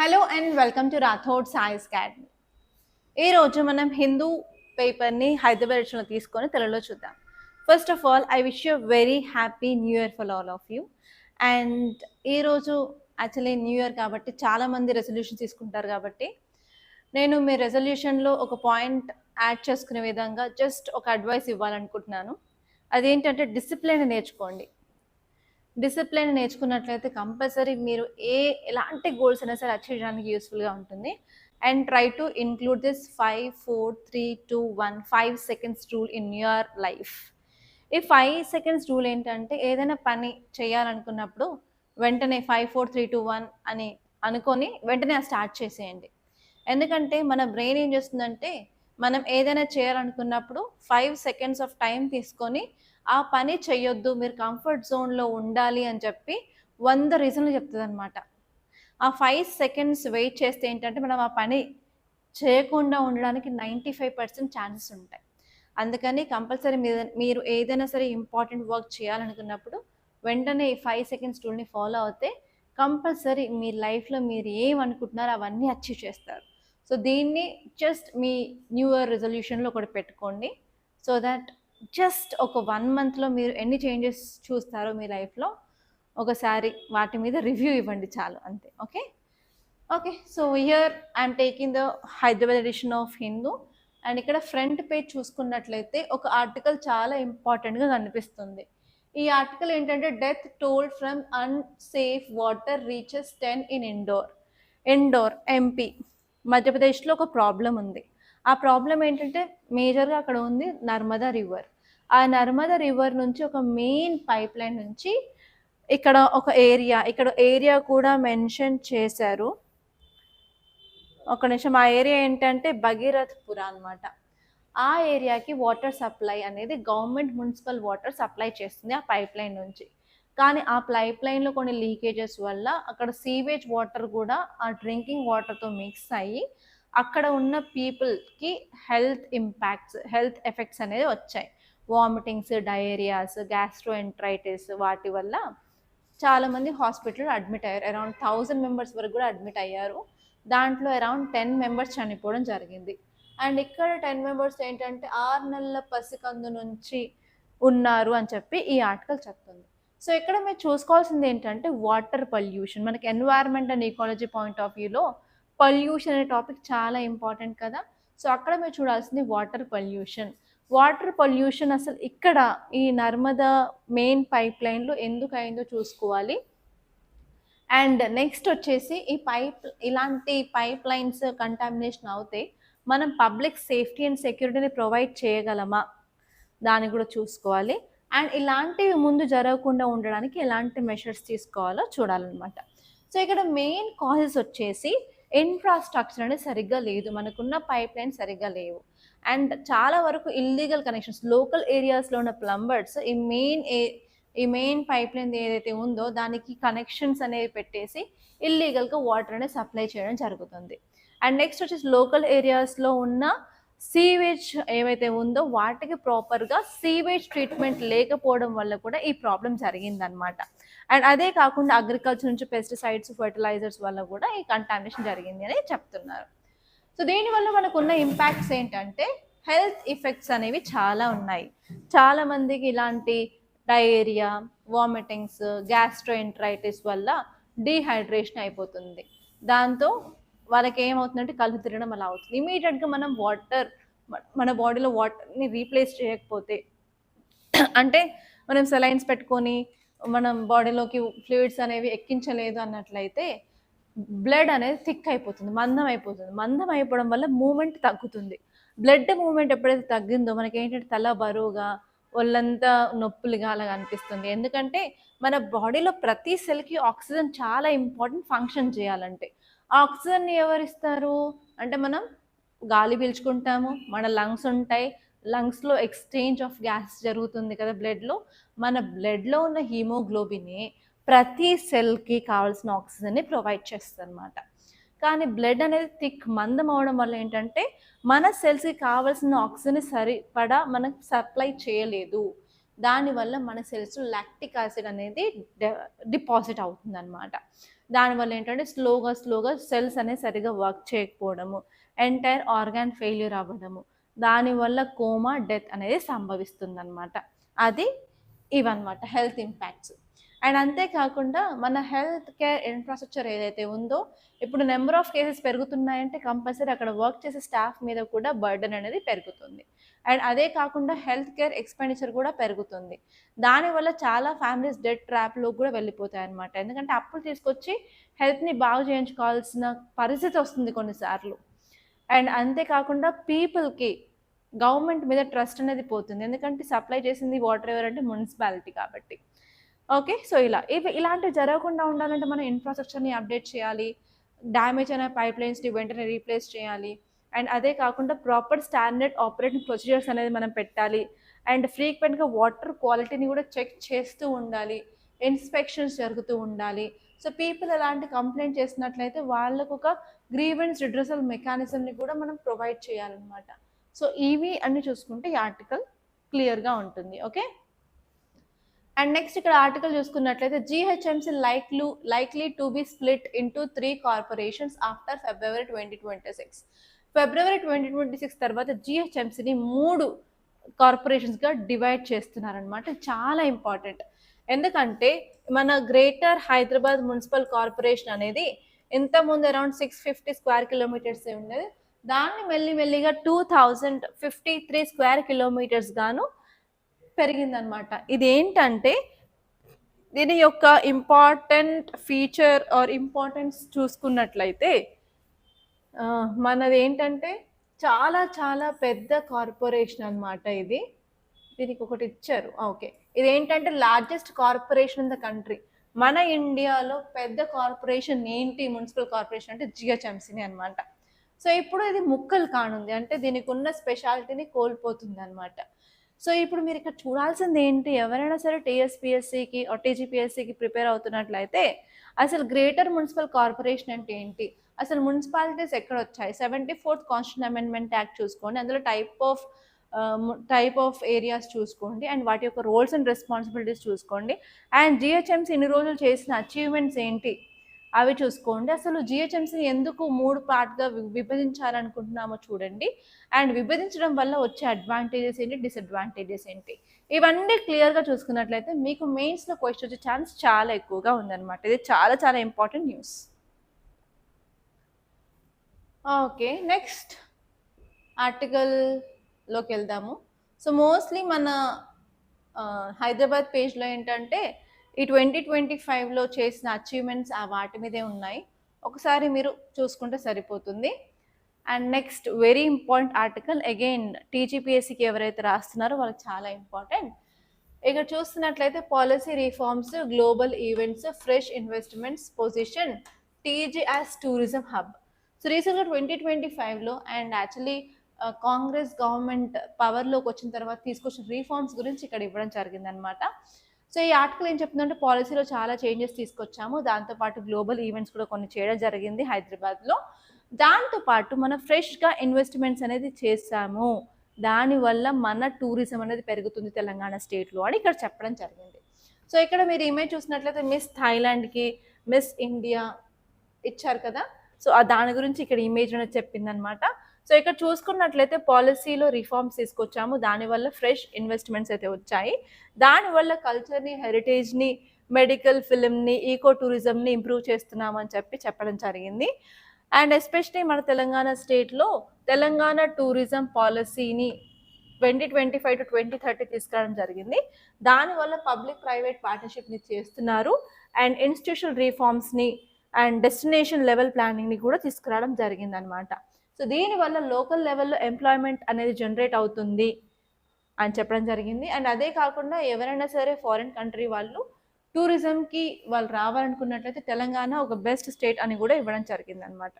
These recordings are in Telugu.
Hello and welcome to Rathod science academy. ఈరోజు మనం హిందూ పేపర్ని హైదరాబాద్ ఎడిషన్లో తీసుకొని తెలుగులో చూద్దాం. First of all I wish you very happy new year for all of you. And ఈరోజు యాక్చువల్లీ న్యూ ఇయర్ కాబట్టి చాలామంది రెజల్యూషన్ తీసుకుంటారు కాబట్టి నేను మీ రెజల్యూషన్లో ఒక పాయింట్ యాడ్ చేసుకునే విధంగా జస్ట్ ఒక అడ్వైస్ ఇవ్వాలనుకుంటున్నాను. అదేంటంటే డిసిప్లిన్ నేర్చుకోండి. డిసిప్లిన్ నేర్చుకున్నట్లయితే కంపల్సరీ మీరు ఎలాంటి గోల్స్ అయినా సరే అచీవ్ చేయడానికి యూస్ఫుల్గా ఉంటుంది. And try to include this 5, 4, 3, 2, 1 5 seconds rule in your life. ఈ 5 సెకండ్స్ రూల్ ఏంటంటే ఏదైనా పని చేయాలనుకున్నప్పుడు వెంటనే 5, 4, 3, 2, 1 అని అనుకొని వెంటనే స్టార్ట్ చేసేయండి. ఎందుకంటే మన బ్రెయిన్ ఏం చేస్తుందంటే మనం ఏదైనా చేయాలనుకున్నప్పుడు 5 సెకండ్స్ ఆఫ్ టైం తీసుకొని ఆ పని చెయ్యొద్దు, మీరు కంఫర్ట్ జోన్లో ఉండాలి అని చెప్పి 100 రీజన్లు చెప్తుంది అనమాట. ఆ 5 సెకండ్స్ వెయిట్ చేస్తే ఏంటంటే మనం ఆ పని చేయకుండా ఉండడానికి 95% ఛాన్సెస్ ఉంటాయి. అందుకని కంపల్సరీ మీరు ఏదైనా సరే ఇంపార్టెంట్ వర్క్ చేయాలనుకున్నప్పుడు వెంటనే ఈ 5 సెకండ్స్ రూల్ని ఫాలో అవుతే కంపల్సరీ మీ లైఫ్లో మీరు ఏమనుకుంటున్నారో అవన్నీ అచీవ్ చేస్తారు. సో దీన్ని జస్ట్ మీ న్యూ ఇయర్ రెజల్యూషన్లో ఒకటి పెట్టుకోండి. సో దట్ జస్ట్ ఒక 1 మంత్లో మీరు ఎన్ని చేంజెస్ చూస్తారో మీ లైఫ్లో ఒకసారి వాటి మీద రివ్యూ ఇవ్వండి, చాలు, అంతే. Okay so here I'm taking the Hyderabad edition of Hindu. And ఇక్కడ ఫ్రంట్ పేజ్ చూసుకున్నట్లయితే ఒక ఆర్టికల్ చాలా ఇంపార్టెంట్గా కనిపిస్తుంది. ఈ ఆర్టికల్ ఏంటంటే death toll from unsafe water reaches 10 in Indore MP. మధ్యప్రదేశ్లో ఒక ప్రాబ్లం ఉంది. ఆ ప్రాబ్లం ఏంటంటే మేజర్గా అక్కడ ఉంది నర్మదా రివర్. ఆ నర్మదా రివర్ నుంచి ఒక మెయిన్ పైప్ లైన్ నుంచి ఇక్కడ ఒక ఏరియా కూడా మెన్షన్ చేశారు. ఒక నిమిషం, ఆ ఏరియా ఏంటంటే భగీరథ్పుర అనమాట. ఆ ఏరియాకి వాటర్ సప్లై అనేది గవర్నమెంట్ మున్సిపల్ వాటర్ సప్లై చేస్తుంది ఆ పైప్ లైన్ నుంచి. కానీ ఆ పైప్ లైన్లో కొన్ని లీకేజెస్ వల్ల అక్కడ సీవేజ్ వాటర్ కూడా ఆ డ్రింకింగ్ వాటర్తో మిక్స్ అయ్యి అక్కడ ఉన్న పీపుల్కి హెల్త్ ఎఫెక్ట్స్ అనేది వచ్చాయి. వామిటింగ్స్, డయేరియాస్, గ్యాస్ట్రోఎంట్రైటిస్, వాటి వల్ల చాలామంది హాస్పిటల్లో అడ్మిట్ అయ్యారు. అరౌండ్ 1000 మెంబర్స్ వరకు కూడా అడ్మిట్ అయ్యారు. దాంట్లో అరౌండ్ 10 మెంబర్స్ చనిపోవడం జరిగింది. అండ్ ఇక్కడ 10 మెంబర్స్ ఏంటంటే 6 నెలల పసికందు నుంచి ఉన్నారు అని చెప్పి ఈ ఆర్టికల్ చెప్తుంది. సో ఇక్కడ మీరు చూసుకోవాల్సింది ఏంటంటే వాటర్ పొల్యూషన్. మనకి environment and ecology point of వ్యూలో పొల్యూషన్ అనే టాపిక్ చాలా ఇంపార్టెంట్ కదా. సో అక్కడ మీరు చూడాల్సింది వాటర్ పొల్యూషన్ అసలు ఇక్కడ ఈ నర్మదా మెయిన్ పైప్ లైన్లో ఎందుకు అయిందో చూసుకోవాలి. అండ్ నెక్స్ట్ వచ్చేసి ఇలాంటి పైప్ లైన్స్ కంటామినేషన్ అవుతే మనం పబ్లిక్ సేఫ్టీ అండ్ సెక్యూరిటీని ప్రొవైడ్ చేయగలమా దాన్ని కూడా చూసుకోవాలి. అండ్ ఇలాంటివి ముందు జరగకుండా ఉండడానికి ఎలాంటి మెషర్స్ తీసుకోవాలో చూడాలన్నమాట. సో ఇక్కడ మెయిన్ కాజెస్ వచ్చేసి ఇన్ఫ్రాస్ట్రక్చర్ అనేది సరిగ్గా లేదు, మనకున్న పైప్ లైన్ సరిగ్గా లేవు. అండ్ చాలా వరకు ఇల్లీగల్ కనెక్షన్స్, లోకల్ ఏరియాస్లో ఉన్న ప్లంబర్స్ ఈ మెయిన్ పైప్ లైన్ ఏదైతే ఉందో దానికి కనెక్షన్స్ అనేవి పెట్టేసి ఇల్లీగల్గా వాటర్ అనేది సప్లై చేయడం జరుగుతుంది. అండ్ నెక్స్ట్ వచ్చేసి లోకల్ ఏరియాస్లో ఉన్న సీవేజ్ ఏవైతే ఉందో వాటికి ప్రాపర్గా సీవేజ్ ట్రీట్మెంట్ లేకపోవడం వల్ల కూడా ఈ ప్రాబ్లం జరిగిందనమాట. అండ్ అదే కాకుండా అగ్రికల్చర్ నుంచి పెస్టిసైడ్స్, ఫర్టిలైజర్స్ వల్ల కూడా ఈ కంటామినేషన్ జరిగింది అని చెప్తున్నారు. సో దీనివల్ల మనకున్న ఇంపాక్ట్స్ ఏంటంటే హెల్త్ ఎఫెక్ట్స్ అనేవి చాలా ఉన్నాయి. చాలామందికి ఇలాంటి డయేరియా, వామిటింగ్స్, గ్యాస్ట్రోఎంట్రైటిస్ వల్ల డీహైడ్రేషన్ అయిపోతుంది. దాంతో వాళ్ళకి ఏమవుతుందంటే కళ్ళు తిరగడం అలా అవుతుంది. ఇమీడియట్గా మనం మన బాడీలో వాటర్ని రీప్లేస్ చేయకపోతే అంటే మనం సెలైన్స్ పెట్టుకొని మనం బాడీలోకి ఫ్లూయిడ్స్ అనేవి ఎక్కించలేదు అన్నట్లయితే బ్లడ్ అనేది థిక్ అయిపోతుంది, మందం అయిపోవడం వల్ల మూమెంట్ తగ్గుతుంది. బ్లడ్ మూమెంట్ ఎప్పుడైతే తగ్గిందో మనకి ఏంటంటే తల బరువుగా, ఒళ్ళంతా నొప్పులుగా అలాగా అనిపిస్తుంది. ఎందుకంటే మన బాడీలో ప్రతి సెల్కి ఆక్సిజన్ చాలా ఇంపార్టెంట్ ఫంక్షన్ చేయాలంటే. ఆ ఆక్సిజన్ని ఎవరిస్తారు అంటే మనం గాలి పీల్చుకుంటాము, మన లంగ్స్ ఉంటాయి, లంగ్స్లో ఎక్స్చేంజ్ ఆఫ్ గ్యాస్ జరుగుతుంది కదా బ్లడ్లో. మన బ్లడ్లో ఉన్న హీమోగ్లోబినే ప్రతి సెల్కి కావాల్సిన ఆక్సిజన్ని ప్రొవైడ్ చేస్తుంది అనమాట. కానీ బ్లడ్ అనేది మందం అవడం వల్ల ఏంటంటే మన సెల్స్కి కావాల్సిన ఆక్సిజన్ సరిపడా మనకు సప్లై చేయలేదు. దానివల్ల మన సెల్స్లో లాక్టిక్ యాసిడ్ అనేది డిపాజిట్ అవుతుంది అనమాట. దానివల్ల ఏంటంటే స్లోగా సెల్స్ అనేది సరిగా వర్క్ చేయకపోవడము, ఎంటైర్ ఆర్గాన్ ఫెయిల్యూర్ అవ్వడము, దానివల్ల కోమా, డెత్ అనేది సంభవిస్తుందన్నమాట. అది ఇవన్నమాట హెల్త్ ఇంపాక్ట్స్. అండ్ అంతేకాకుండా మన హెల్త్ కేర్ ఇన్ఫ్రాస్ట్రక్చర్ ఏదైతే ఉందో, ఇప్పుడు నెంబర్ ఆఫ్ కేసెస్ పెరుగుతున్నాయంటే కంపల్సరీ అక్కడ వర్క్ చేసే స్టాఫ్ మీద కూడా బర్డెన్ అనేది పెరుగుతుంది. అండ్ అదే కాకుండా హెల్త్ కేర్ ఎక్స్పెండిచర్ కూడా పెరుగుతుంది. దానివల్ల చాలా ఫ్యామిలీస్ డెట్ ట్రాప్లో కూడా వెళ్ళిపోతాయి అనమాట. ఎందుకంటే అప్పులు తీసుకొచ్చి హెల్త్ని బాగు చేయించుకోవాల్సిన పరిస్థితి వస్తుంది కొన్నిసార్లు. అండ్ అంతేకాకుండా పీపుల్కి గవర్నమెంట్ మీద ట్రస్ట్ అనేది పోతుంది. ఎందుకంటే సప్లై చేసింది వాటర్ ఎవరంటే మున్సిపాలిటీ కాబట్టి. ఓకే, సో ఇలాంటివి జరగకుండా ఉండాలంటే మనం ఇన్ఫ్రాస్ట్రక్చర్ని అప్డేట్ చేయాలి, డ్యామేజ్ అయిన పైప్ లైన్స్ని వెంటనే రీప్లేస్ చేయాలి. అండ్ అదే కాకుండా ప్రాపర్ స్టాండర్డ్ ఆపరేటింగ్ ప్రొసీజర్స్ అనేది మనం పెట్టాలి. అండ్ ఫ్రీక్వెంట్గా వాటర్ క్వాలిటీని కూడా చెక్ చేస్తూ ఉండాలి, ఇన్స్పెక్షన్స్ జరుగుతూ ఉండాలి. సో పీపుల్ ఎలాంటి కంప్లైంట్ చేసినట్లయితే వాళ్ళకు ఒక గ్రీవెన్స్ రిడ్రెసల్ మెకానిజంని కూడా మనం ప్రొవైడ్ చేయాలన్నమాట. సో ఇవి అన్ని చూసుకుంటే ఈ ఆర్టికల్ క్లియర్గా ఉంటుంది. ఓకే, అండ్ నెక్స్ట్ ఇక్కడ ఆర్టికల్ చూసుకున్నట్లయితే GHMC likely to be split into 3 corporations after February 2026. ఫిబ్రవరి 2026 తర్వాత GHMCని 3 కార్పొరేషన్స్గా డివైడ్ చేస్తున్నారనమాట. చాలా ఇంపార్టెంట్, ఎందుకంటే మన గ్రేటర్ హైదరాబాద్ మున్సిపల్ కార్పొరేషన్ అనేది ఇంతకుముందు అరౌండ్ 650 స్క్వేర్ కిలోమీటర్స్ ఉండేది. దాన్ని మెల్లిమెల్లిగా 2053 స్క్వేర్ కిలోమీటర్స్ గాను పెరిగిందనమాట. ఇదేంటంటే దీని యొక్క ఇంపార్టెంట్ ఫీచర్ ఆర్ ఇంపార్టెన్స్ చూసుకున్నట్లయితే మనది ఏంటంటే చాలా చాలా పెద్ద కార్పొరేషన్ అనమాట. దీనికి ఒకటి ఇచ్చారు. ఓకే, ఇదేంటంటే largest corporation in the country. మన ఇండియాలో పెద్ద కార్పొరేషన్ ఏంటి, మున్సిపల్ కార్పొరేషన్ అంటే GHMCని అనమాట. సో ఇప్పుడు ఇది ముక్కలు కానుంది, అంటే దీనికి ఉన్న స్పెషాలిటీని కోల్పోతుంది అనమాట. సో ఇప్పుడు మీరు ఇక్కడ చూడాల్సింది ఏంటి, ఎవరైనా సరే TSPSCకి TGPSCకి ప్రిపేర్ అవుతున్నట్లయితే అసలు గ్రేటర్ మున్సిపల్ కార్పొరేషన్ అంటే ఏంటి, అసలు మున్సిపాలిటీస్ ఎక్కడ వచ్చాయి, 74th కాన్స్టిట్యూషన్ అమెండ్మెంట్ యాక్ట్ చూసుకోండి, అందులో టైప్ ఆఫ్ ఏరియాస్ చూసుకోండి, అండ్ వాటి యొక్క రోల్స్ అండ్ రెస్పాన్సిబిలిటీస్ చూసుకోండి, అండ్ GHMC ఇన్ని రోజులు చేసిన అచీవ్మెంట్స్ ఏంటి అవి చూసుకోండి. అసలు GHMCని ఎందుకు 3 పార్ట్గా విభజించాలనుకుంటున్నామో చూడండి, అండ్ విభజించడం వల్ల వచ్చే అడ్వాంటేజెస్ ఏంటి, డిసడ్వాంటేజెస్ ఏంటి, ఇవన్నీ క్లియర్గా చూసుకున్నట్లయితే మీకు మెయిన్స్లో క్వశ్చన్ వచ్చే ఛాన్స్ చాలా ఎక్కువగా ఉందన్నమాట. ఇది చాలా చాలా ఇంపార్టెంట్ న్యూస్. ఓకే, నెక్స్ట్ ఆర్టికల్లోకి వెళ్దాము. సో మోస్ట్లీ మన హైదరాబాద్ పేజ్లో ఏంటంటే ఈ 2025లో చేసిన అచీవ్మెంట్స్ వాటి మీదే ఉన్నాయి, ఒకసారి మీరు చూసుకుంటే సరిపోతుంది. And next very important article, again TGPSCకి ఎవరైతే రాస్తున్నారో వాళ్ళకి చాలా ఇంపార్టెంట్. ఇక్కడ చూస్తున్నట్లయితే policy reforms, global events, fresh investments position TG as tourism hub. So రీసెంట్గా 2025లో అండ్ యాక్చువల్లీ కాంగ్రెస్ గవర్నమెంట్ పవర్లోకి వచ్చిన తర్వాత తీసుకొచ్చిన రిఫార్మ్స్ గురించి ఇక్కడ ఇవ్వడం జరిగిందనమాట. సో ఈ ఆర్టికల్ ఏం చెప్తుందంటే పాలసీలో చాలా చేంజెస్ తీసుకొచ్చాము, దాంతోపాటు గ్లోబల్ ఈవెంట్స్ కూడా కొన్ని చేయడం జరిగింది హైదరాబాద్లో, దాంతోపాటు మనం ఫ్రెష్గా ఇన్వెస్ట్మెంట్స్ అనేది చేశాము, దానివల్ల మన టూరిజం అనేది పెరుగుతుంది తెలంగాణ స్టేట్లో అని ఇక్కడ చెప్పడం జరిగింది. సో ఇక్కడ మీరు ఇమేజ్ చూసినట్లయితే మిస్ థాయిలాండ్కి, మిస్ ఇండియా ఇచ్చారు కదా, సో దాని గురించి ఇక్కడ ఇమేజ్ అనేది చెప్పిందనమాట. సో ఇక్కడ చూసుకున్నట్లయితే పాలసీలో రిఫార్మ్స్ తీసుకొచ్చాము, దానివల్ల ఫ్రెష్ ఇన్వెస్ట్మెంట్స్ అయితే వచ్చాయి, దానివల్ల కల్చర్ని, హెరిటేజ్ని, మెడికల్, ఫిల్మ్ని, ఈకో టూరిజంని ఇంప్రూవ్ చేస్తున్నామని చెప్పడం జరిగింది. అండ్ ఎస్పెషలీ మన తెలంగాణ స్టేట్లో తెలంగాణ టూరిజం పాలసీని 2025 to 2030 తీసుకురావడం జరిగింది, దానివల్ల పబ్లిక్ ప్రైవేట్ పార్ట్నర్షిప్ని చేస్తున్నారు, అండ్ ఇన్స్టిట్యూషనల్ రిఫార్మ్స్ని అండ్ డెస్టినేషన్ లెవెల్ ప్లానింగ్ని కూడా తీసుకురావడం జరిగిందనమాట. సో దీనివల్ల లోకల్ లెవెల్లో ఎంప్లాయ్మెంట్ అనేది జనరేట్ అవుతుంది అని చెప్పడం జరిగింది. అండ్ అదే కాకుండా ఎవరైనా సరే ఫారిన్ కంట్రీ వాళ్ళు టూరిజంకి వాళ్ళు రావాలనుకున్నట్లయితే తెలంగాణ ఒక బెస్ట్ స్టేట్ అని కూడా ఇవ్వడం జరిగింది అనమాట.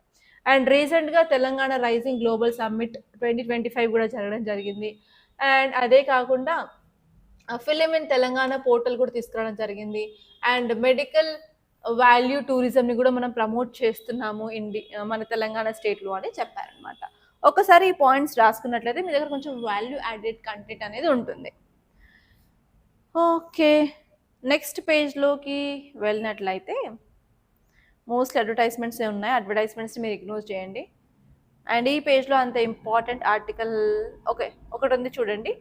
అండ్ రీసెంట్గా తెలంగాణ రైజింగ్ గ్లోబల్ సమ్మిట్ 2025 కూడా జరగడం జరిగింది. అండ్ అదే కాకుండా ఫిలిం ఇన్ తెలంగాణ పోర్టల్ కూడా తీసుకురావడం జరిగింది, అండ్ మెడికల్ వాల్యూ టూరిజంని కూడా మనం ప్రమోట్ చేస్తున్నాము మన తెలంగాణ స్టేట్లో అని చెప్పారనమాట. ఒకసారి ఈ పాయింట్స్ రాసుకున్నట్లయితే మీ దగ్గర కొంచెం వాల్యూ యాడెడ్ కంటెంట్ అనేది ఉంటుంది. ఓకే, నెక్స్ట్ పేజ్లోకి వెళ్ళినట్లయితే మోస్ట్ అడ్వర్టైజ్మెంట్స్ ఉన్నాయి. అడ్వర్టైజ్మెంట్స్ మీరు ఇగ్నోర్ చేయండి. అండ్ ఈ పేజ్లో అంత ఇంపార్టెంట్ ఆర్టికల్ ఓకే ఒకటి ఉంది చూడండి.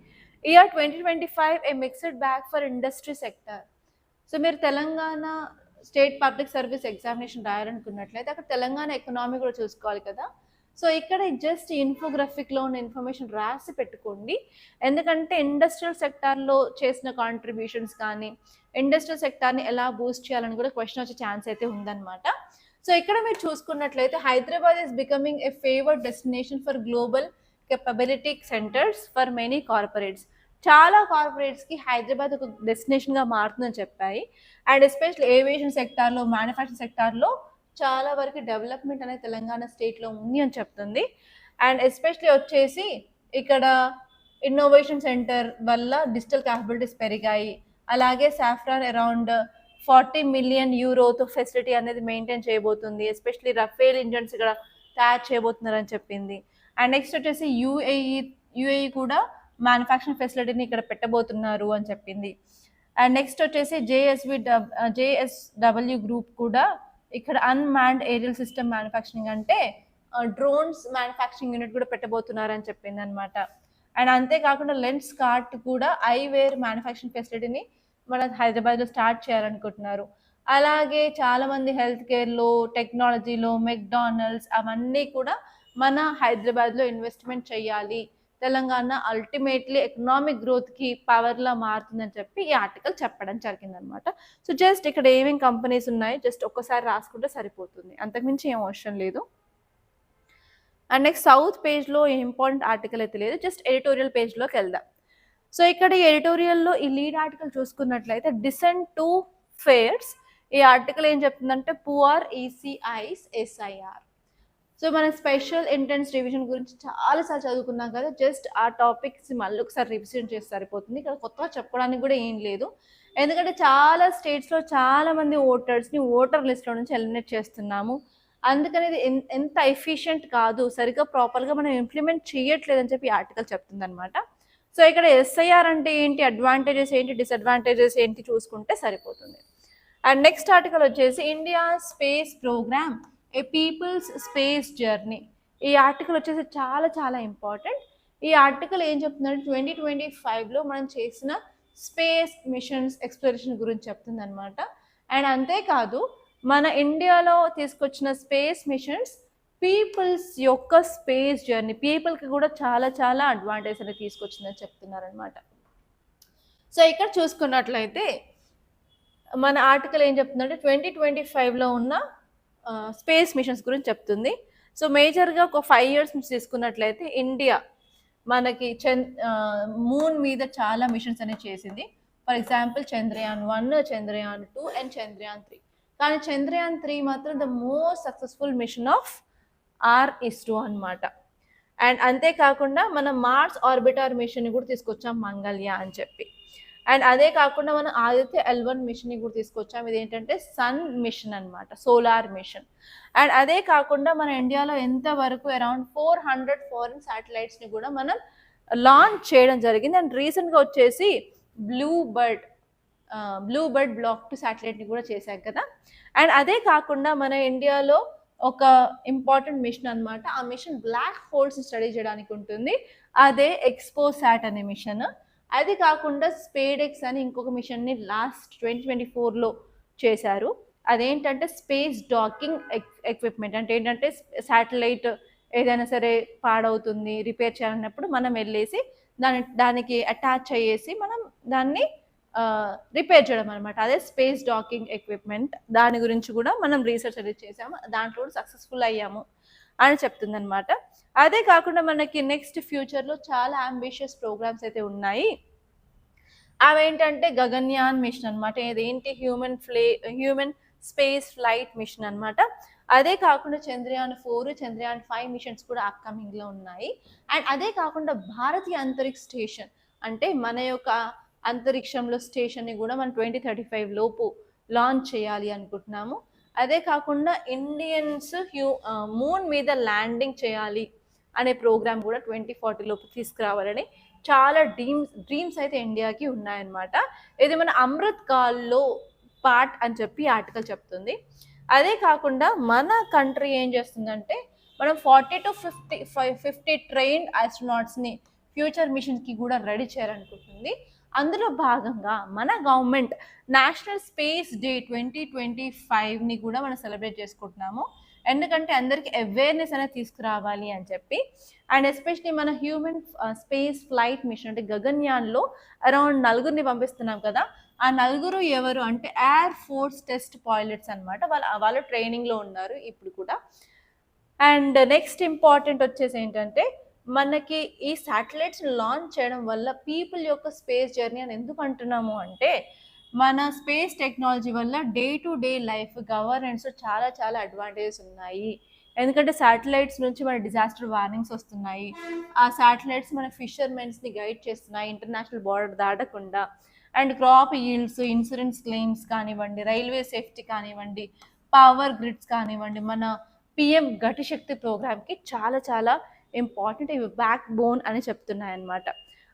Year 2025 a mixed bag for industry sector. So మీరు Telangana state public service examination రాయాలనుకున్నట్లయితే అక్కడ తెలంగాణ ఎకనామీ కూడా చూసుకోవాలి కదా. సో ఇక్కడ జస్ట్ ఇన్ఫోగ్రఫిక్లో ఉన్న ఇన్ఫర్మేషన్ రాసి పెట్టుకోండి. ఎందుకంటే ఇండస్ట్రియల్ సెక్టార్లో చేసిన కాంట్రిబ్యూషన్స్ కానీ ఇండస్ట్రియల్ సెక్టార్ని ఎలా బూస్ట్ చేయాలని కూడా క్వశ్చన్ వచ్చే ఛాన్స్ అయితే ఉందన్నమాట. సో ఇక్కడ మీరు చూసుకున్నట్లయితే Hyderabad is becoming a favoured destination for global capability centres for many corporates. చాలా కార్పొరేట్స్కి హైదరాబాద్ ఒక డెస్టినేషన్గా మారుతుందని చెప్పాయి. అండ్ ఎస్పెషల్లీ ఏవియేషన్ సెక్టార్లో, మ్యానుఫ్యాక్చరింగ్ సెక్టార్లో చాలా వరకు డెవలప్మెంట్ అనేది తెలంగాణ స్టేట్లో ఉంది అని చెప్తుంది. అండ్ ఎస్పెషల్లీ వచ్చేసి ఇక్కడ ఇన్నోవేషన్ సెంటర్ వల్ల డిజిటల్ క్యాపబిలిటీస్ పెరిగాయి. అలాగే సాఫ్రాన్ అరౌండ్ 40 మిలియన్ యూరోతో ఫెసిలిటీ అనేది మెయింటైన్ చేయబోతుంది. ఎస్పెషల్లీ రఫేల్ ఇంజన్స్ ఇక్కడ తయారు చేయబోతున్నారని చెప్పింది. అండ్ నెక్స్ట్ వచ్చేసి యూఏఈ కూడా మ్యానుఫ్యాక్చరింగ్ ఫెసిలిటీని ఇక్కడ పెట్టబోతున్నారు అని చెప్పింది. అండ్ నెక్స్ట్ వచ్చేసి జేఎస్డబ్ల్యూ గ్రూప్ కూడా ఇక్కడ అన్మాన్డ్ ఏరియల్ సిస్టమ్ మ్యానుఫ్యాక్చరింగ్ అంటే డ్రోన్స్ మ్యానుఫ్యాక్చరింగ్ యూనిట్ కూడా పెట్టబోతున్నారని చెప్పింది అనమాట. అండ్ అంతేకాకుండా లెన్స్ కార్ట్ కూడా ఐవేర్ మ్యానుఫ్యాక్చరింగ్ ఫెసిలిటీని మన హైదరాబాద్లో స్టార్ట్ చేయాలనుకుంటున్నారు. అలాగే చాలామంది హెల్త్ కేర్లో, టెక్నాలజీలో, మెక్డానల్డ్స్ అవన్నీ కూడా మన హైదరాబాద్లో ఇన్వెస్ట్మెంట్ చేయాలి. తెలంగాణ అల్టిమేట్లీ ఎకనామిక్ గ్రోత్కి పవర్లా మారుతుందని చెప్పి ఈ ఆర్టికల్ చెప్పడం జరిగిందనమాట. సో జస్ట్ ఇక్కడ ఏమేమి కంపెనీస్ ఉన్నాయి జస్ట్ ఒక్కసారి రాసుకుంటే సరిపోతుంది, అంతకుమించి ఏం అవసరం లేదు. అండ్ నెక్స్ట్ సౌత్ పేజ్లో ఇంపార్టెంట్ ఆర్టికల్ అయితే లేదు, జస్ట్ ఎడిటోరియల్ పేజ్లోకి వెళ్దాం. సో ఇక్కడ ఈ ఎడిటోరియల్లో ఈ లీడ్ ఆర్టికల్ చూసుకున్నట్లయితే డిసెంట్ టు ఫేర్స్. ఈ ఆర్టికల్ ఏం చెప్తుందంటే పువర్ ఈసీఐస్ ఎస్ఐఆర్. సో మన స్పెషల్ ఇంటెన్స్ రివిజన్ గురించి చాలాసార్లు చదువుకున్నాం కదా, జస్ట్ ఆ టాపిక్స్ మళ్ళీ ఒకసారి రివిజన్ చేసి సరిపోతుంది. ఇక్కడ కొత్తగా చెప్పడానికి కూడా ఏం లేదు, ఎందుకంటే చాలా స్టేట్స్లో చాలామంది ఓటర్స్ని ఓటర్ లిస్ట్లో నుంచి ఎలిమినేట్ చేస్తున్నాము. అందుకని ఇది ఎంత ఎఫిషియెంట్ కాదు, సరిగ్గా ప్రాపర్గా మనం ఇంప్లిమెంట్ చేయట్లేదని చెప్పి ఆర్టికల్ చెప్తుంది అనమాట. సో ఇక్కడ ఎస్ఐఆర్ అంటే ఏంటి, అడ్వాంటేజెస్ ఏంటి, డిసడ్వాంటేజెస్ ఏంటి చూసుకుంటే సరిపోతుంది. అండ్ నెక్స్ట్ ఆర్టికల్ వచ్చేసి ఇండియా స్పేస్ ప్రోగ్రామ్ ఏ పీపుల్స్ స్పేస్ జర్నీ. ఈ ఆర్టికల్ వచ్చేసి చాలా చాలా ఇంపార్టెంట్. ఈ ఆర్టికల్ ఏం చెప్తుందంటే 2025లో మనం చేసిన స్పేస్ మిషన్స్ ఎక్స్ప్లోరేషన్ గురించి చెప్తుంది అనమాట. అండ్ అంతేకాదు మన ఇండియాలో తీసుకొచ్చిన స్పేస్ మిషన్స్ పీపుల్స్ యొక్క స్పేస్ జర్నీ, పీపుల్కి కూడా చాలా చాలా అడ్వాంటేజ్ అనేది తీసుకొచ్చిందని చెప్తున్నారనమాట. సో ఇక్కడ చూసుకున్నట్లయితే మన ఆర్టికల్ ఏం చెప్తుందంటే 2025లో ఉన్న స్పేస్ మిషన్స్ గురించి చెప్తుంది. సో మేజర్గా ఒక 5 years నుంచి తీసుకున్నట్లయితే ఇండియా మనకి మూన్ మీద చాలా మిషన్స్ అనేవి చేసింది. For example Chandrayaan 1, Chandrayaan 2 and Chandrayaan 3. కానీ చంద్రయాన్ 3 మాత్రం the most successful machine of ISRO అనమాట. అండ్ అంతేకాకుండా మనం మార్స్ ఆర్బిటర్ మిషన్ కూడా తీసుకొచ్చాం మంగళయాన్ అని చెప్పి. అండ్ అదే కాకుండా మనం ఆదిత్య L1 మిషన్ని కూడా తీసుకొచ్చాం. ఇది ఏంటంటే సన్ మిషన్ అనమాట, సోలార్ మిషన్. అండ్ అదే కాకుండా మన ఇండియాలో ఎంతవరకు అరౌండ్ 400 ఫారిన్ శాటిలైట్స్ని కూడా మనం లాంచ్ చేయడం జరిగింది. అండ్ రీసెంట్గా వచ్చేసి బ్లూ బర్డ్ బ్లాక్ 2 శాటిలైట్ని కూడా చేశాం కదా. అండ్ అదే కాకుండా మన ఇండియాలో ఒక ఇంపార్టెంట్ మిషన్ అనమాట, ఆ మిషన్ బ్లాక్ హోల్స్ స్టడీ చేయడానికి ఉంటుంది, అదే ఎక్స్పోసాట్ అనే మిషన్. అది కాకుండా స్పేడెక్స్ అని ఇంకొక మిషన్ని లాస్ట్ 2024లో చేశారు. అదేంటంటే స్పేస్ డాకింగ్ ఎక్విప్మెంట్. అంటే ఏంటంటే శాటిలైట్ ఏదైనా సరే పాడవుతుంది, రిపేర్ చేయాలన్నప్పుడు మనం వెళ్ళేసి దానికి అటాచ్ అయ్యేసి మనం దాన్ని రిపేర్ చేయడం అనమాట, అదే స్పేస్ డాకింగ్ ఎక్విప్మెంట్. దాని గురించి కూడా మనం రీసెర్చ్ అనేది చేసాము, దాంట్లో కూడా సక్సెస్ఫుల్ అయ్యాము అని చెప్తుంది అనమాట. అదే కాకుండా మనకి నెక్స్ట్ ఫ్యూచర్లో చాలా అంబిషియస్ ప్రోగ్రామ్స్ అయితే ఉన్నాయి. అవేంటంటే గగన్యాన్ మిషన్ అనమాట, ఇదేంటి హ్యూమన్ స్పేస్ ఫ్లైట్ మిషన్ అనమాట. అదే కాకుండా చంద్రయాన్ 4, చంద్రయాన్ 5 మిషన్స్ కూడా అప్కమింగ్లో ఉన్నాయి. అండ్ అదే కాకుండా భారతీయ అంతరిక్ష స్టేషన్, అంటే మన యొక్క అంతరిక్షంలో స్టేషన్ని కూడా మనం 2035 లోపు లాంచ్ చేయాలి అనుకుంటున్నాము. అదే కాకుండా ఇండియన్స్ మూన్ మీద ల్యాండింగ్ చేయాలి అనే ప్రోగ్రామ్ కూడా 2040 లోపు తీసుకురావాలని చాలా డ్రీమ్స్ అయితే ఇండియాకి ఉన్నాయన్నమాట. ఇది మన అమృత్ కాల్లో పార్ట్ అని చెప్పి ఆర్టికల్ చెప్తుంది. అదే కాకుండా మన కంట్రీ ఏం చేస్తుందంటే మనం 40 to 50 ట్రైన్డ్ ఆస్ట్రోనాట్స్ని ఫ్యూచర్ మిషన్కి కూడా రెడీ చేయాలనుకుంటుంది. అందులో భాగంగా మన గవర్నమెంట్ నేషనల్ స్పేస్ డే 2025ని కూడా మనం సెలబ్రేట్ చేసుకుంటున్నాము. ఎందుకంటే అందరికీ అవేర్నెస్ అనేది తీసుకురావాలి అని చెప్పి. అండ్ ఎస్పెషలీ మన హ్యూమన్ స్పేస్ ఫ్లైట్ మిషన్ అంటే గగన్యాన్లో అరౌండ్ 4 పంపిస్తున్నాం కదా. ఆ 4 ఎవరు అంటే ఎయిర్ ఫోర్స్ టెస్ట్ పైలట్స్ అనమాట. వాళ్ళు ట్రైనింగ్లో ఉన్నారు ఇప్పుడు కూడా. అండ్ నెక్స్ట్ ఇంపార్టెంట్ వచ్చేసి ఏంటంటే మనకి ఈ శాటిలైట్స్ లాంచ్ చేయడం వల్ల పీపుల్ యొక్క స్పేస్ జర్నీ అని ఎందుకు అంటున్నాము అంటే మన స్పేస్ టెక్నాలజీ వల్ల day to day life governance చాలా చాలా అడ్వాంటేజెస్ ఉన్నాయి. ఎందుకంటే శాటిలైట్స్ నుంచి మన డిజాస్టర్ వార్నింగ్స్ వస్తున్నాయి. ఆ శాటిలైట్స్ మన ఫిషర్మెన్స్ని గైడ్ చేస్తున్నాయి ఇంటర్నేషనల్ బార్డర్ దాటకుండా. And crop yields, insurance claims కానివ్వండి, రైల్వే సేఫ్టీ కానివ్వండి, పవర్ గ్రిడ్స్ కానివ్వండి, మన పిఎం గతిశక్తి ప్రోగ్రామ్కి చాలా చాలా ఇంపార్టెంట్, ఇవి బ్యాక్ బోన్ అని చెప్తున్నాయి అన్నమాట.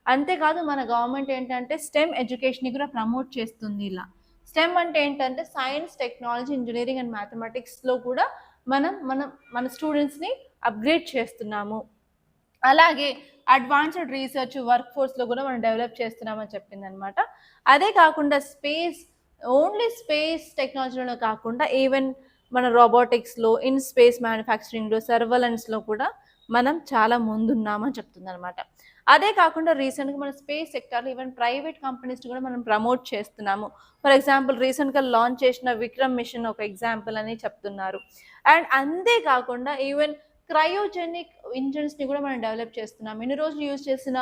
అంతేకాదు మన గవర్నమెంట్ ఏంటంటే స్టెమ్ ఎడ్యుకేషన్ని కూడా ప్రమోట్ చేస్తుంది. ఇలా స్టెమ్ అంటే ఏంటంటే సైన్స్, టెక్నాలజీ, ఇంజనీరింగ్ అండ్ మ్యాథమెటిక్స్లో కూడా మన స్టూడెంట్స్ని అప్గ్రేడ్ చేస్తున్నాము. అలాగే అడ్వాన్స్డ్ రీసెర్చ్ వర్క్ ఫోర్స్లో కూడా మనం డెవలప్ చేస్తున్నామని చెప్పింది అనమాట. అదే కాకుండా ఓన్లీ స్పేస్ టెక్నాలజీలో కాకుండా ఈవెన్ మన రోబోటిక్స్లో, ఇన్ స్పేస్ మ్యానుఫ్యాక్చరింగ్లో, సర్వలెన్స్లో కూడా మనం చాలా ముందున్నామని చెప్తుంది అనమాట. అదే కాకుండా రీసెంట్గా మన స్పేస్ సెక్టార్లో ఈవెన్ ప్రైవేట్ కంపెనీస్ కూడా మనం ప్రమోట్ చేస్తున్నాము. ఫర్ ఎగ్జాంపుల్ రీసెంట్గా లాంచ్ చేసిన విక్రమ్ మిషన్ ఒక ఎగ్జాంపుల్ అని చెప్తున్నారు. అండ్ అంతేకాకుండా ఈవెన్ క్రయోజెనిక్ ఇంజన్స్ని కూడా మనం డెవలప్ చేస్తున్నాం. ఇన్ని రోజులు యూజ్ చేసిన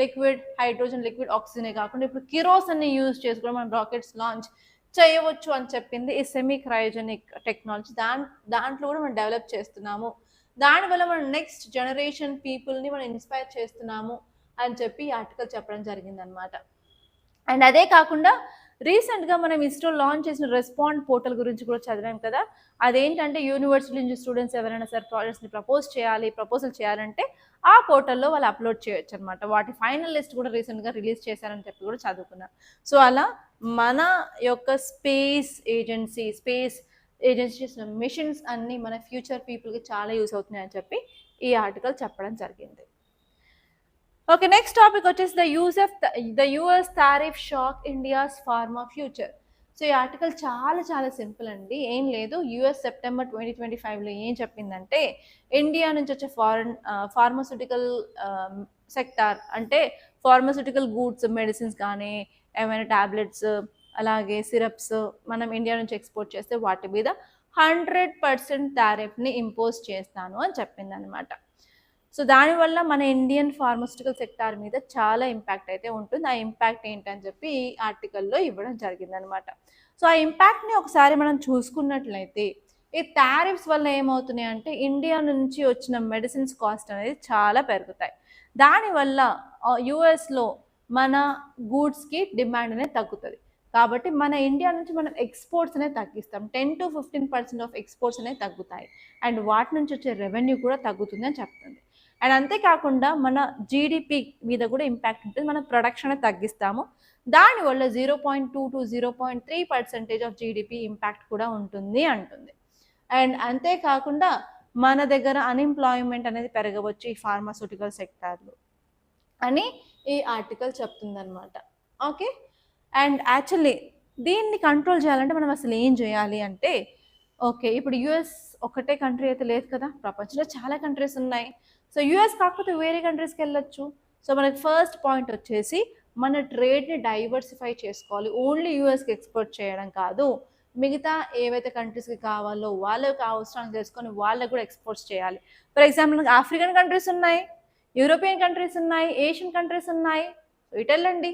లిక్విడ్ హైడ్రోజన్, లిక్విడ్ ఆక్సిజనే కాకుండా ఇప్పుడు కిరోసిన్ని యూజ్ చేసి కూడా మనం రాకెట్స్ లాంచ్ చేయవచ్చు అని చెప్పింది ఈ సెమీ క్రయోజెనిక్ టెక్నాలజీ. దాంట్లో కూడా మనం డెవలప్ చేస్తున్నాము. దానివల్ల మనం నెక్స్ట్ జనరేషన్ పీపుల్ని మనం ఇన్స్పైర్ చేస్తున్నాము అని చెప్పి ఈ ఆర్టికల్ చెప్పడం జరిగిందనమాట. అండ్ అదే కాకుండా రీసెంట్గా మనం ఇస్రో లాంచ్ చేసిన రెస్పాండ్ పోర్టల్ గురించి కూడా చదివాం కదా. అదేంటంటే యూనివర్సిటీ నుంచి స్టూడెంట్స్ ఎవరైనా సరే ప్రాజెక్ట్స్ని ప్రపోజల్ చేయాలంటే ఆ పోర్టల్లో వాళ్ళు అప్లోడ్ చేయొచ్చు అనమాట. వాటి ఫైనల్ లిస్ట్ కూడా రీసెంట్గా రిలీజ్ చేశారని చెప్పి కూడా చదువుకున్నాం. సో అలా మన యొక్క స్పేస్ ఏజెన్సీస్ మిషన్స్ అన్నీ మన ఫ్యూచర్ పీపుల్కి చాలా యూస్ అవుతున్నాయి అని చెప్పి ఈ ఆర్టికల్ చెప్పడం జరిగింది. ఓకే, నెక్స్ట్ టాపిక్ వచ్చేసి the US tariff shock India's pharma future. So ఈ ఆర్టికల్ చాలా చాలా సింపుల్ అండి, ఏం లేదు. యుఎస్ సెప్టెంబర్ 2025లో ఏం చెప్పిందంటే ఇండియా నుంచి వచ్చే ఫార్మాస్యూటికల్ సెక్టార్ అంటే ఫార్మాస్యూటికల్ గూడ్స్, మెడిసిన్స్ కానీ ఏమైనా టాబ్లెట్స్ అలాగే సిరప్స్ మనం ఇండియా నుంచి ఎక్స్పోర్ట్ చేస్తే వాటి మీద 100% టారిఫ్ని ఇంపోజ్ చేస్తాను అని చెప్పింది అనమాట. సో దానివల్ల మన ఇండియన్ ఫార్మాస్యూటికల్ సెక్టార్ మీద చాలా ఇంపాక్ట్ అయితే ఉంటుంది. ఆ ఇంపాక్ట్ ఏంటని చెప్పి ఈ ఆర్టికల్లో ఇవ్వడం జరిగిందనమాట. సో ఆ ఇంపాక్ట్ని ఒకసారి మనం చూసుకున్నట్లయితే ఈ టారిఫ్స్ వల్ల ఏమవుతున్నాయి అంటే ఇండియా నుంచి వచ్చిన మెడిసిన్స్ కాస్ట్ అనేది చాలా పెరుగుతాయి. దానివల్ల యుఎస్లో మన గూడ్స్కి డిమాండ్ అనేది తగ్గుతుంది. కాబట్టి మన ఇండియా నుంచి మనం ఎక్స్పోర్ట్స్ అనేది తగ్గిస్తాం. 10 to 15% ఆఫ్ ఎక్స్పోర్ట్స్ అనేవి తగ్గుతాయి. అండ్ వాటి నుంచి వచ్చే రెవెన్యూ కూడా తగ్గుతుంది అని చెప్తుంది. అండ్ అంతేకాకుండా మన జీడిపి మీద కూడా ఇంపాక్ట్ ఉంటుంది. మన ప్రొడక్షన్ తగ్గిస్తాము. దానివల్ల 0.2 to 0.3% ఆఫ్ జీడిపి ఇంపాక్ట్ కూడా ఉంటుంది అంటుంది. అండ్ అంతేకాకుండా మన దగ్గర అన్ఎంప్లాయ్మెంట్ అనేది పెరగవచ్చు ఈ ఫార్మాస్యూటికల్ సెక్టార్లో అని ఈ ఆర్టికల్ చెప్తుందన్నమాట. ఓకే, అండ్ యాక్చువల్లీ దీన్ని కంట్రోల్ చేయాలంటే మనం అసలు ఏం చేయాలి అంటే ఓకే, ఇప్పుడు యుఎస్ ఒకటే కంట్రీ అయితే లేదు కదా, ప్రపంచంలో చాలా కంట్రీస్ ఉన్నాయి. సో యుఎస్ కాకపోతే వేరే కంట్రీస్కి వెళ్ళొచ్చు. సో మనకి ఫస్ట్ పాయింట్ వచ్చేసి మన ట్రేడ్ని డైవర్సిఫై చేసుకోవాలి. ఓన్లీ యుఎస్కి ఎక్స్పోర్ట్ చేయడం కాదు, మిగతా ఏవైతే కంట్రీస్కి కావాలో వాళ్ళకి అవసరం చేసుకొని వాళ్ళకి కూడా ఎక్స్పోర్ట్స్ చేయాలి. ఫర్ ఎగ్జాంపుల్ ఆఫ్రికన్ కంట్రీస్ ఉన్నాయి, యూరోపియన్ కంట్రీస్ ఉన్నాయి, ఏషియన్ కంట్రీస్ ఉన్నాయి, ఇటు వెళ్ళండి.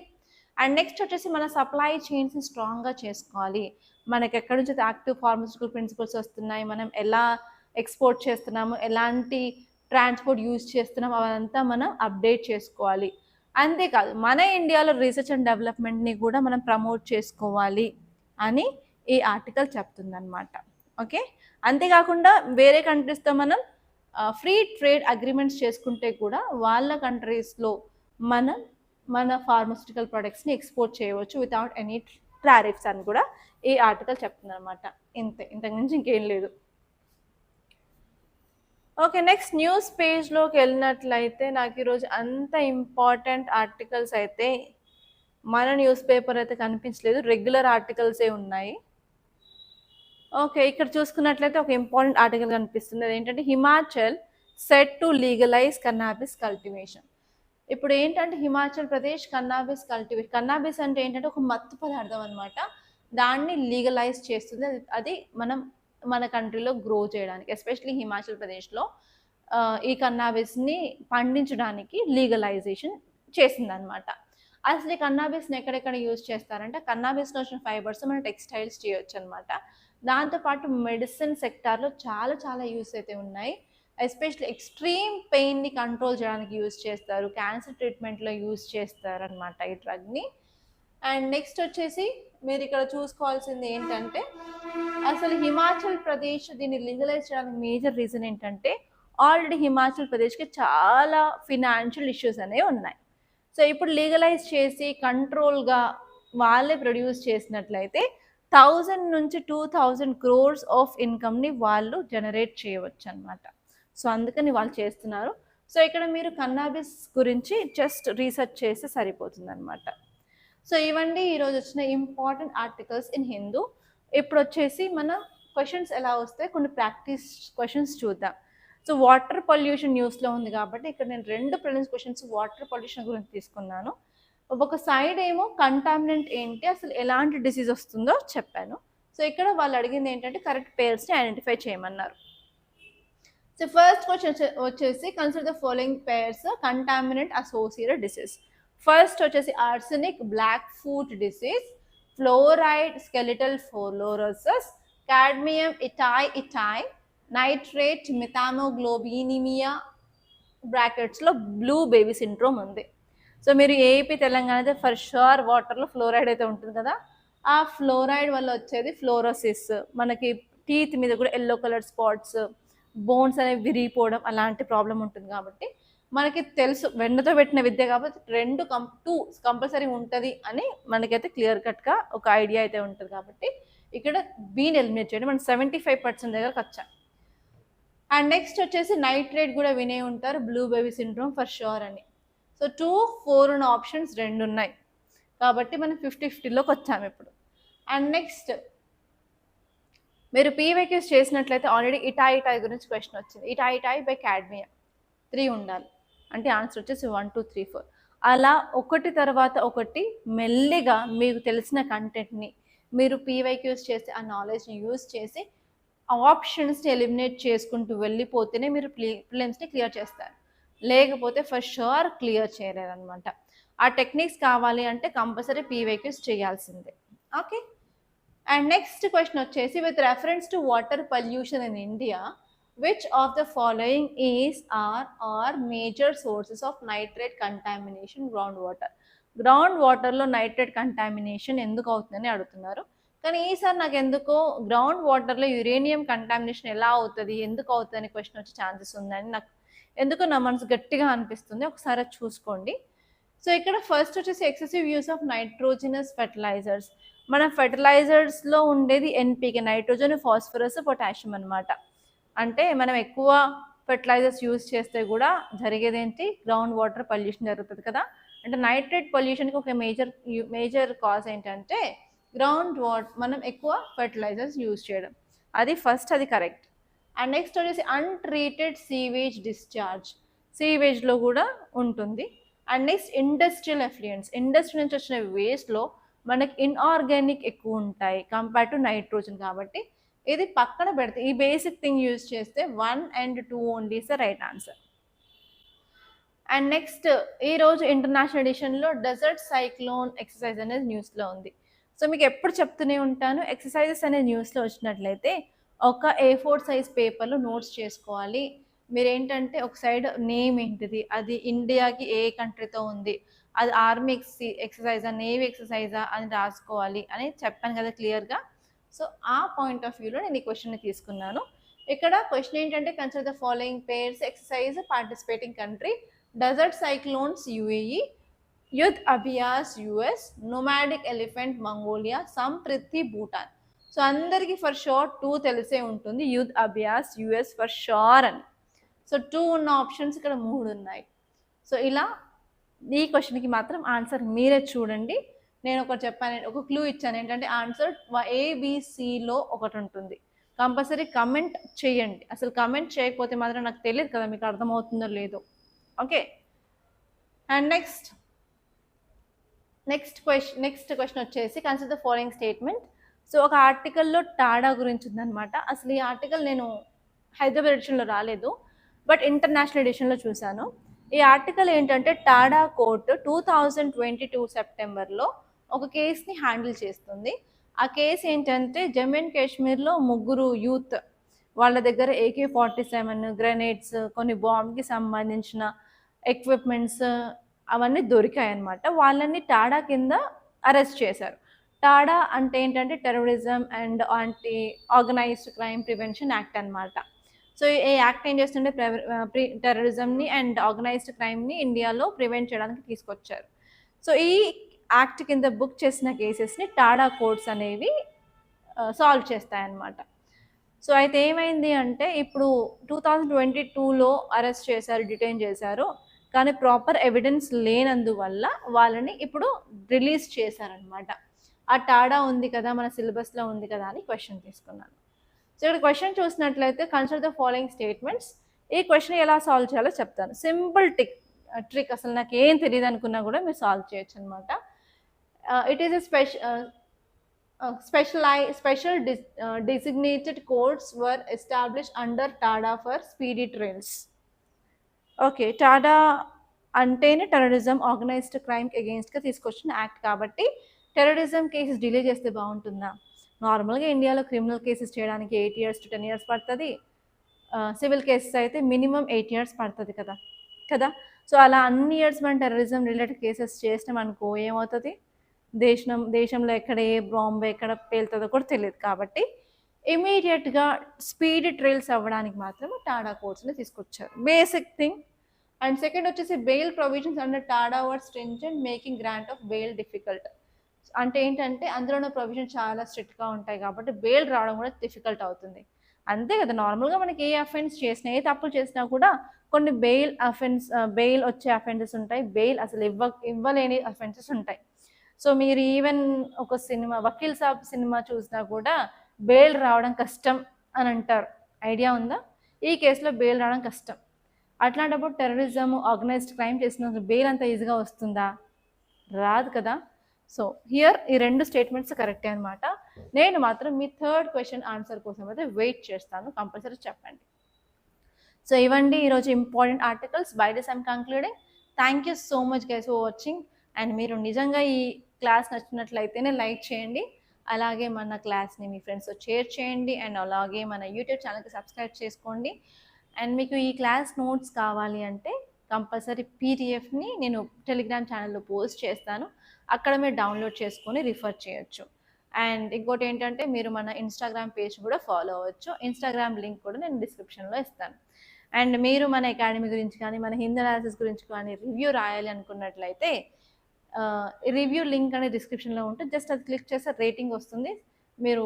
అండ్ నెక్స్ట్ వచ్చేసి మన సప్లై చైన్స్ని స్ట్రాంగ్గా చేసుకోవాలి. మనకి ఎక్కడి నుంచి యాక్టివ్ ఫార్మాస్యూటికల్ ప్రిన్సిపల్స్ వస్తున్నాయి, మనం ఎలా ఎక్స్పోర్ట్ చేస్తున్నాము, ఎలాంటి ట్రాన్స్పోర్ట్ యూజ్ చేస్తున్నాం, అవంతా మనం అప్డేట్ చేసుకోవాలి. అంతేకాదు మన ఇండియాలో రీసెర్చ్ అండ్ డెవలప్మెంట్ని కూడా మనం ప్రమోట్ చేసుకోవాలి అని ఈ ఆర్టికల్ చెప్తుందన్నమాట. ఓకే, అంతేకాకుండా వేరే కంట్రీస్తో మనం ఫ్రీ ట్రేడ్ అగ్రిమెంట్స్ చేసుకుంటే కూడా వాళ్ళ కంట్రీస్లో మనం మన ఫార్మస్యూటికల్ ప్రొడక్ట్స్ని ఎక్స్పోర్ట్ చేయవచ్చు వితౌట్ ఎనీ టారిఫ్స్ అని కూడా ఈ ఆర్టికల్ చెప్తుంది అనమాట. ఇంతకు మించి ఇంకేం లేదు. ఓకే, నెక్స్ట్ న్యూస్ పేజ్లోకి వెళ్ళినట్లయితే నాకు ఈరోజు అంత ఇంపార్టెంట్ ఆర్టికల్స్ అయితే మన న్యూస్ పేపర్ అయితే కనిపించలేదు, రెగ్యులర్ ఆర్టికల్సే ఉన్నాయి. ఓకే, ఇక్కడ చూసుకున్నట్లయితే ఒక ఇంపార్టెంట్ ఆర్టికల్ కనిపిస్తుంది. అదేంటంటే Himachal set to legalise cannabis cultivation. ఇప్పుడు ఏంటంటే హిమాచల్ ప్రదేశ్ కన్నాబిస్ అంటే ఏంటంటే ఒక మత్తు పదార్థం అనమాట. దాన్ని లీగలైజ్ చేస్తుంది. అది మన కంట్రీలో గ్రో చేయడానికి, ఎస్పెషలీ హిమాచల్ ప్రదేశ్లో ఈ కన్నాబిస్ని పండించడానికి లీగలైజేషన్ చేసింది అనమాట. అసలు ఈ కన్నాబిస్ని ఎక్కడెక్కడ యూజ్ చేస్తారంటే కన్నాబిస్లో వచ్చిన ఫైబర్స్ మనం టెక్స్టైల్స్ చేయొచ్చు అనమాట. దాంతోపాటు మెడిసిన్ సెక్టార్లో చాలా చాలా యూస్ అయితే ఉన్నాయి. ఎస్పెషల్లీ ఎక్స్ట్రీమ్ పెయిన్ని కంట్రోల్ చేయడానికి యూజ్ చేస్తారు, క్యాన్సర్ ట్రీట్మెంట్లో యూజ్ చేస్తారనమాట ఈ డ్రగ్ని. అండ్ నెక్స్ట్ వచ్చేసి మీరు ఇక్కడ చూసుకోవాల్సింది ఏంటంటే అసలు హిమాచల్ ప్రదేశ్ దీన్ని లీగలైజ్ చేయడానికి మేజర్ రీజన్ ఏంటంటే ఆల్రెడీ హిమాచల్ ప్రదేశ్కి చాలా ఫినాన్షియల్ ఇష్యూస్ అనేవి ఉన్నాయి. సో ఇప్పుడు లీగలైజ్ చేసి కంట్రోల్గా వాళ్ళే ప్రొడ్యూస్ చేసినట్లయితే 1000 నుంచి 2000 crores ఆఫ్ ఇన్కమ్ని వాళ్ళు జనరేట్ చేయవచ్చు అనమాట. సో అందుకని వాళ్ళు చేస్తున్నారు. సో ఇక్కడ మీరు కన్నాబిస్ గురించి జస్ట్ రీసెర్చ్ చేస్తే సరిపోతుంది అనమాట. సో ఇవండి ఈరోజు వచ్చిన ఇంపార్టెంట్ ఆర్టికల్స్ ఇన్ హిందూ. ఇప్పుడు వచ్చేసి మన క్వశ్చన్స్ ఎలా వస్తాయి, కొన్ని ప్రాక్టీస్ క్వశ్చన్స్ చూద్దాం. సో వాటర్ పొల్యూషన్ న్యూస్లో ఉంది కాబట్టి ఇక్కడ నేను 2 ప్రిలిమ్స్ క్వశ్చన్స్ వాటర్ పొల్యూషన్ గురించి తీసుకున్నాను. ఒక సైడ్ ఏమో కంటామినెంట్ ఏంటి, అసలు ఎలాంటి డిసీజ్ వస్తుందో చెప్పాను. సో ఇక్కడ వాళ్ళు అడిగింది ఏంటంటే కరెక్ట్ పేర్స్ని ఐడెంటిఫై చేయమన్నారు. సో ఫస్ట్ క్వశ్చన్ వచ్చేసి consider the following pairs contaminant associated disease. First వచ్చేసి arsenic black foot disease, fluoride skeletal fluorosis, cadmium itai, nitrate methemoglobinemia, బ్రాకెట్స్లో బ్లూ బేబీ సిండ్రోమ్ ఉంది. సో మీరు ఏపీ తెలంగాణ అయితే ఫర్ షూర్ వాటర్లో ఫ్లోరైడ్ అయితే ఉంటుంది కదా, ఆ ఫ్లోరైడ్ వల్ల వచ్చేది ఫ్లోరోసిస్, మనకి టీత్ మీద కూడా ఎల్లో కలర్ స్పాట్స్, బోన్స్ అనేవి విరిగిపోవడం అలాంటి ప్రాబ్లం ఉంటుంది. కాబట్టి మనకి తెలుసు వెన్నతో పెట్టిన విద్య కాబట్టి 2 కంపల్సరీ ఉంటుంది అని మనకైతే క్లియర్ కట్గా ఒక ఐడియా అయితే ఉంటుంది. కాబట్టి ఇక్కడ బీని ఎలిమినేట్ చేయండి, మనం 75% దగ్గరకు వచ్చాం. అండ్ నెక్స్ట్ వచ్చేసి నైట్రేట్ కూడా వినే ఉంటారు, blue baby syndrome for sure అని. సో 2, 4 ఉన్న ఆప్షన్స్ 2 ఉన్నాయి కాబట్టి మనం 50-50లోకి వచ్చాము ఇప్పుడు. అండ్ నెక్స్ట్ మీరు పీవైక్యూస్ చేసినట్లయితే ఆల్రెడీ ఇటాయ్ గురించి క్వశ్చన్ వచ్చింది. ఇటాయ్ బై కాడ్మియం 3 ఉండాలి, అంటే ఆన్సర్ వచ్చేసి 1, 2, 3, 4. అలా ఒకటి తర్వాత ఒకటి మెల్లిగా మీకు తెలిసిన కంటెంట్ని మీరు పీవైక్యూస్ చేసి ఆ నాలెడ్జ్ని యూజ్ చేసి ఆప్షన్స్ని ఎలిమినేట్ చేసుకుంటూ వెళ్ళిపోతేనే మీరు ప్రిలిమ్స్ని క్లియర్ చేస్తారు, లేకపోతే ఫర్ షూర్ క్లియర్ చేయలేరనమాట. ఆ టెక్నిక్స్ కావాలి అంటే కంపల్సరీ పీవైక్యూస్ చేయాల్సిందే. ఓకే, అండ్ నెక్స్ట్ క్వశ్చన్ వచ్చేసి with reference to water pollution in India which of the following is are major sources of nitrate contamination ground వాటర్లో నైట్రేట్ కంటామినేషన్ ఎందుకు అవుతుందని అడుగుతున్నారు. కానీ ఈసారి నాకు ఎందుకో గ్రౌండ్ వాటర్లో యురేనియం కంటామినేషన్ ఎలా అవుతుంది, ఎందుకు అవుతుంది అనే క్వశ్చన్ వచ్చే ఛాన్సెస్ ఉందని నాకు ఎందుకో నా మనసు గట్టిగా అనిపిస్తుంది. ఒకసారి చూసుకోండి. సో ఇక్కడ ఫస్ట్ వచ్చేసి excessive use of nitrogenous fertilisers. మన ఫెర్టిలైజర్స్లో ఉండేది ఎన్పికే, నైట్రోజన్, ఫాస్ఫరస్, పొటాషియం అనమాట. అంటే మనం ఎక్కువ ఫెర్టిలైజర్స్ యూజ్ చేస్తే కూడా జరిగేది ఏంటి, గ్రౌండ్ వాటర్ పొల్యూషన్ జరుగుతుంది కదా. అంటే నైట్రేట్ పొల్యూషన్కి ఒక మేజర్ కాజ్ ఏంటంటే గ్రౌండ్ వాటర్, మనం ఎక్కువ ఫెర్టిలైజర్స్ యూజ్ చేయడం. అది ఫస్ట్, అది కరెక్ట్. అండ్ నెక్స్ట్ వచ్చేసి అన్ట్రీటెడ్ సీవేజ్ డిశ్చార్జ్, సీవేజ్లో కూడా ఉంటుంది. And next industrial effluents, industry నుంచి వచ్చిన వేస్ట్లో మనకి ఇన్ఆర్గానిక్ ఎక్కువ ఉంటాయి కంపేర్ టు నైట్రోజన్. కాబట్టి ఇది పక్కన పెడితే ఈ బేసిక్ థింగ్ యూజ్ చేస్తే 1 and 2 only is the right answer. And next ఈరోజు ఇంటర్నేషనల్ ఎడిషన్లో డెజర్ట్ సైక్లోన్ ఎక్సర్సైజ్ అనేది న్యూస్లో ఉంది. సో మీకు ఎప్పుడు చెప్తూనే ఉంటాను, ఎక్సర్సైజెస్ అనేది న్యూస్లో వచ్చినట్లయితే ఒక A4 సైజ్ పేపర్లో నోట్స్ చేసుకోవాలి. మీరేంటంటే ఒక సైడ్ నేమ్ ఏంటిది, అది ఇండియాకి ఏ కంట్రీతో ఉంది, అది ఆర్మీ ఎక్సర్సైజా, నేవీ ఎక్సర్సైజా అని రాసుకోవాలి అని చెప్పాను కదా క్లియర్గా. సో ఆ పాయింట్ ఆఫ్ వ్యూలో నేను ఈ క్వశ్చన్ని తీసుకున్నాను. ఇక్కడ క్వశ్చన్ ఏంటంటే consider the following pairs exercise participating country, desert cyclones UAE, Yudh Abhyas US, nomadic elephant Mongolia, Sampriti Bhutan. So అందరికీ ఫర్ షోర్ 2 తెలిసే ఉంటుంది, Yudh Abhyas US for sure అని. సో 2 ఉన్న ఆప్షన్స్ ఇక్కడ 3 ఉన్నాయి. సో ఇలా ఈ క్వశ్చన్కి మాత్రం ఆన్సర్ మీరే చూడండి. నేను ఒకటి చెప్పాను, ఒక క్లూ ఇచ్చాను ఏంటంటే ఆన్సర్ ఏబిసిలో ఒకటి ఉంటుంది. కంపల్సరీ కమెంట్ చేయండి. అసలు కమెంట్ చేయకపోతే మాత్రం నాకు తెలియదు కదా మీకు అర్థమవుతుందో లేదో. ఓకే, అండ్ నెక్స్ట్ క్వశ్చన్ వచ్చేసి consider the following statement. So ఒక ఆర్టికల్లో టాడా గురించి ఉందన్నమాట. అసలు ఈ ఆర్టికల్ నేను హైదరాబాద్ ఎడిషన్లో రాలేదు, బట్ ఇంటర్నేషనల్ ఎడిషన్లో చూశాను. ఈ ఆర్టికల్ ఏంటంటే టాడా కోర్టు 2022 సెప్టెంబర్లో ఒక కేసుని హ్యాండిల్ చేస్తుంది. ఆ కేసు ఏంటంటే జమ్మూ అండ్ కాశ్మీర్లో 3 యూత్ వాళ్ళ దగ్గర AK-47 గ్రెనేడ్స్, కొన్ని బాంబ్కి సంబంధించిన ఎక్విప్మెంట్స్ అవన్నీ దొరికాయి అన్నమాట. వాళ్ళని టాడా కింద అరెస్ట్ చేశారు. టాడా అంటే ఏంటంటే terrorism and anti organised crime prevention act అనమాట. సో ఈ యాక్ట్ ఏం చేస్తుంటే టెర్రరిజంని అండ్ ఆర్గనైజ్డ్ క్రైమ్ని ఇండియాలో ప్రివెంట్ చేయడానికి తీసుకొచ్చారు. సో ఈ యాక్ట్ కింద బుక్ చేసిన కేసెస్ని టాడా కోర్ట్స్ అనేవి సాల్వ్ చేస్తాయన్నమాట. సో అయితే ఏమైంది అంటే ఇప్పుడు 2022లో అరెస్ట్ చేశారు, డిటైన్ చేశారు, కానీ ప్రాపర్ ఎవిడెన్స్ లేనందువల్ల వాళ్ళని ఇప్పుడు రిలీజ్ చేశారనమాట. ఆ టాడా ఉంది కదా, మన సిలబస్లో ఉంది కదా అని క్వశ్చన్ తీసుకున్నాను. సో ఇక్కడ క్వశ్చన్ చూసినట్లయితే కన్సిడర్ ద ఫాలోయింగ్ స్టేట్మెంట్స్. ఈ క్వశ్చన్ ఎలా సాల్వ్ చేయాలో చెప్తాను. సింపుల్ ట్రిక్, అసలు నాకు ఏం తెలియదు అనుకున్నా కూడా మీరు సాల్వ్ చేయొచ్చు అనమాట. It is a special designated courts were established under TADA for speedy trials. Okay, Tada అంటేనే టెర్రరిజం, ఆర్గనైజ్డ్ క్రైమ్ అగెయిన్స్ట్గా తీసుకొచ్చిన యాక్ట్ కాబట్టి టెర్రరిజం కేసెస్ డిలే చేస్తే బాగుంటుందా? నార్మల్గా ఇండియాలో క్రిమినల్ కేసెస్ చేయడానికి 8 years to 10 years పడుతుంది. సివిల్ కేసెస్ అయితే మినిమం 8 years పడుతుంది కదా. సో అలా అన్ని ఇయర్స్ మనం టెర్రరిజం రిలేటెడ్ కేసెస్ చేసినాం అనుకో ఏమవుతుంది, దేశంలో ఎక్కడ ఏ బాంబు ఎక్కడ పేలుతుందో కూడా తెలియదు. కాబట్టి ఇమీడియట్గా స్పీడ్ ట్రయల్స్ అవ్వడానికి మాత్రం టాడా కోర్ట్స్ని తీసుకొచ్చారు, బేసిక్ థింగ్. అండ్ సెకండ్ వచ్చేసి bail provisions under Tada were stringent making grant of bail difficult. అంటే ఏంటంటే అందులో ఉన్న ప్రొవిజన్ చాలా స్ట్రిక్ట్గా ఉంటాయి కాబట్టి బెయిల్ రావడం కూడా డిఫికల్ట్ అవుతుంది. అంతే కదా, నార్మల్గా మనకి ఏ అఫెన్స్ చేసినా, ఏ తప్పులు చేసినా కూడా కొన్ని బెయిల్ వచ్చే అఫెన్సెస్ ఉంటాయి, బెయిల్ అసలు ఇవ్వలేని అఫెన్సెస్ ఉంటాయి. సో మీరు ఈవెన్ ఒక సినిమా వకీల్ సాబ్ సినిమా చూసినా కూడా బెయిల్ రావడం కష్టం అని అంటారు, ఐడియా ఉందా? ఈ కేసులో బెయిల్ రావడం కష్టం. అట్లాంటప్పుడు టెర్రరిజం, ఆర్గనైజ్డ్ క్రైమ్ చేసిన బెయిల్ అంత ఈజీగా వస్తుందా? రాదు కదా. సో హియర్ ఈ 2 స్టేట్మెంట్స్ కరెక్టే అనమాట. నేను మాత్రం మీ థర్డ్ క్వశ్చన్ ఆన్సర్ కోసం అయితే వెయిట్ చేస్తాను, కంపల్సరీ చెప్పండి. సో ఇవ్వండి ఈరోజు important articles. By this I'm concluding. Thank you so much guys for watching. And మీరు నిజంగా ఈ క్లాస్ నచ్చినట్లయితేనే లైక్ చేయండి, అలాగే మన క్లాస్ని మీ ఫ్రెండ్స్తో షేర్ చేయండి, అండ్ అలాగే మన యూట్యూబ్ ఛానల్కి సబ్స్క్రైబ్ చేసుకోండి. అండ్ మీకు ఈ క్లాస్ నోట్స్ కావాలి అంటే కంపల్సరీ పీడిఎఫ్ని నేను టెలిగ్రామ్ ఛానల్లో పోస్ట్ చేస్తాను, అక్కడ మీరు డౌన్లోడ్ చేసుకొని రిఫర్ చేయొచ్చు. అండ్ ఇంకోటి ఏంటంటే మీరు మన ఇన్స్టాగ్రామ్ పేజ్ కూడా ఫాలో అవ్వచ్చు, ఇన్స్టాగ్రామ్ లింక్ కూడా నేను డిస్క్రిప్షన్లో ఇస్తాను. అండ్ మీరు మన అకాడమీ గురించి కానీ మన హిందీ అనాలిసిస్ గురించి కానీ రివ్యూ రాయాలి అనుకున్నట్లయితే రివ్యూ లింక్ అనేది డిస్క్రిప్షన్లో ఉంటుంది, జస్ట్ అది క్లిక్ చేస్తే రేటింగ్ వస్తుంది. మీరు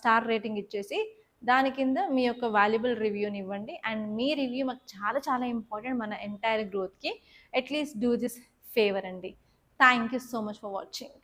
స్టార్ రేటింగ్ ఇచ్చేసి దాని కింద మీ యొక్క వాల్యుబుల్ రివ్యూని ఇవ్వండి. అండ్ మీ రివ్యూ మాకు చాలా చాలా ఇంపార్టెంట్ మన ఎంటైర్ గ్రోత్కి. అట్లీస్ట్ డూ దిస్ ఫేవర్ అండి. Thank you so much for watching.